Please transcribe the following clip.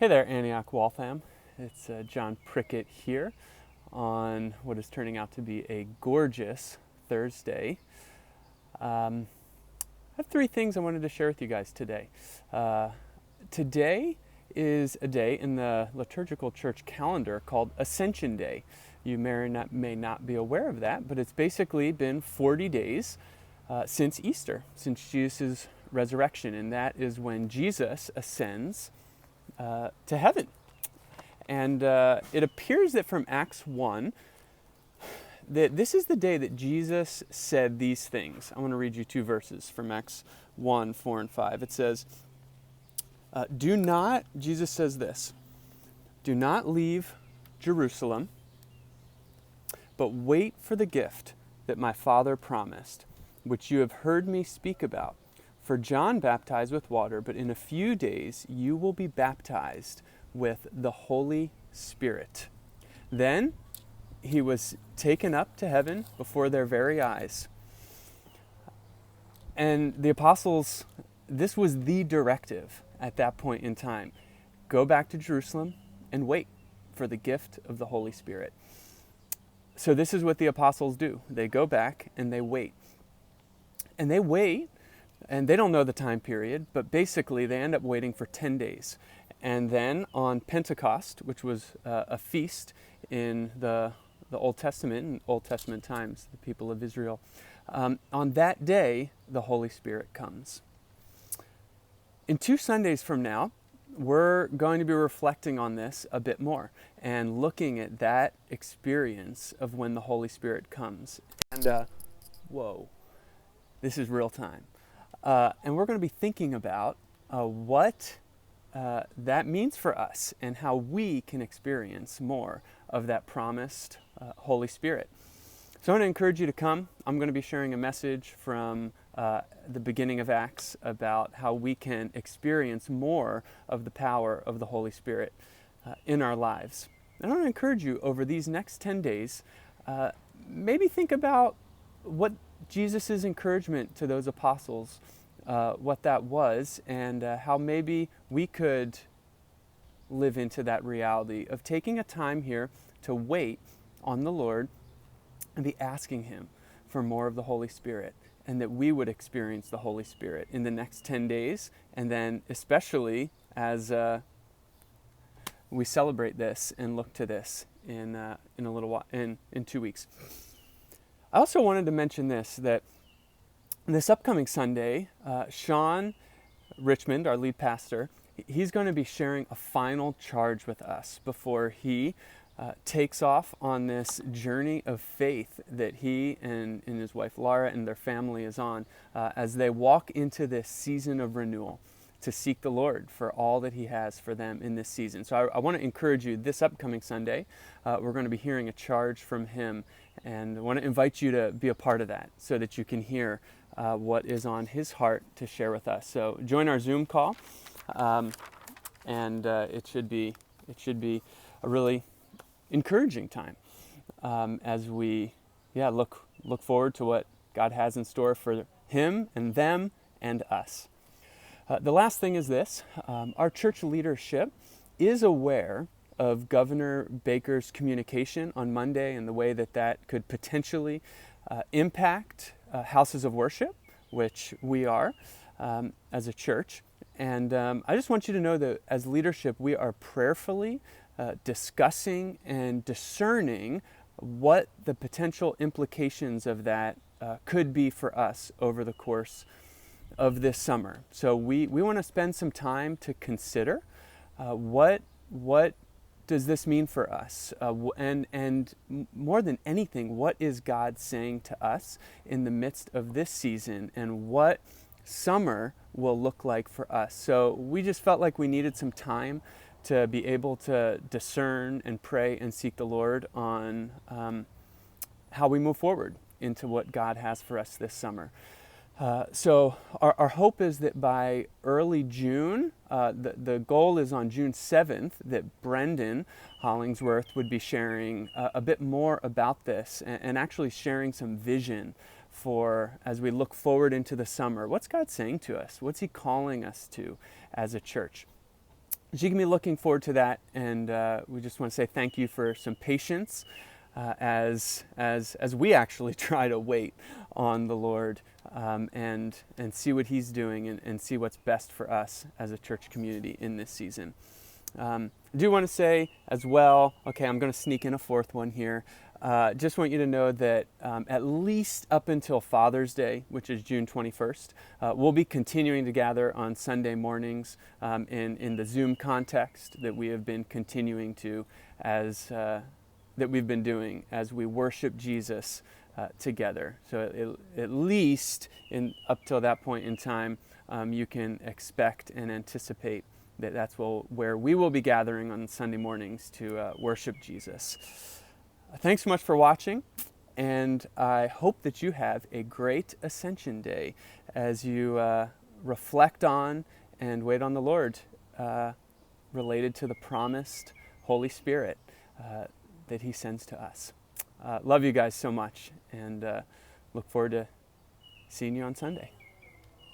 Hey there, Antioch Waltham. It's John Prickett here on what is turning out to be a gorgeous Thursday. I have three things I wanted to share with you guys today. Today is a day in the liturgical church calendar called Ascension Day. You may not be aware of that, but it's basically been 40 days since Easter, since Jesus' resurrection, and that is when Jesus ascends to heaven. And it appears that from Acts 1, that this is the day that Jesus said these things. I want to read you two verses from Acts 1, 4, and 5. It says, Jesus says this, "Do not leave Jerusalem, but wait for the gift that my Father promised, which you have heard me speak about. For John baptized with water, but in a few days you will be baptized with the Holy Spirit." Then he was taken up to heaven before their very eyes. And the apostles, this was the directive at that point in time. Go back to Jerusalem and wait for the gift of the Holy Spirit. So this is what the apostles do. They go back and they wait. And they wait, and they don't know the time period, but basically they end up waiting for 10 days. And then on Pentecost, which was a feast in the Old Testament, in Old Testament times, the people of Israel, on that day, the Holy Spirit comes. In 2 Sundays from now, we're going to be reflecting on this a bit more and looking at that experience of when the Holy Spirit comes. And whoa, this is real time. And we're going to be thinking about what that means for us and how we can experience more of that promised Holy Spirit. So I want to encourage you to come. I'm going to be sharing a message from the beginning of Acts about how we can experience more of the power of the Holy Spirit in our lives. And I want to encourage you over these next 10 days, maybe think about what Jesus' encouragement to those apostles, what that was, and how maybe we could live into that reality of taking a time here to wait on the Lord and be asking Him for more of the Holy Spirit, and that we would experience the Holy Spirit in the next 10 days, and then especially as we celebrate this and look to this in a little while, in 2 weeks. I also wanted to mention that this upcoming Sunday, Sean Richmond, our lead pastor, he's going to be sharing a final charge with us before he takes off on this journey of faith that he and his wife Laura and their family is on as they walk into this season of renewal to seek the Lord for all that He has for them in this season. So I want to encourage you this upcoming Sunday, we're going to be hearing a charge from him, and I want to invite you to be a part of that so that you can hear what is on his heart to share with us. So join our Zoom call, and it should be a really encouraging time as we look forward to what God has in store for him and them and us. The last thing is this. Our church leadership is aware of Governor Baker's communication on Monday and the way that could potentially impact houses of worship, which we are as a church. And I just want you to know that as leadership, we are prayerfully discussing and discerning what the potential implications of that could be for us over the course of this summer. So we want to spend some time to consider what does this mean for us, and more than anything, what is God saying to us in the midst of this season, and what summer will look like for us. So we just felt like we needed some time to be able to discern and pray and seek the Lord on how we move forward into what God has for us this summer. So our hope is that by early June, the goal is on June 7th that Brendan Hollingsworth would be sharing a bit more about this and actually sharing some vision for as we look forward into the summer. What's God saying to us? What's He calling us to as a church? you can be looking forward to that, and we just want to say thank you for some patience as we actually try to wait on the Lord and see what He's doing and see what's best for us as a church community in this season. I do want to say as well, okay, I'm going to sneak in a fourth one here. Just want you to know that at least up until Father's Day, which is June 21st, we'll be continuing to gather on Sunday mornings in the Zoom context that we have been continuing to that we've been doing as we worship Jesus together. So at least up till that point in time, you can expect and anticipate that that's where we will be gathering on Sunday mornings to worship Jesus. Thanks so much for watching, and I hope that you have a great Ascension Day as you reflect on and wait on the Lord related to the promised Holy Spirit that He sends to us. Love you guys so much, and look forward to seeing you on Sunday.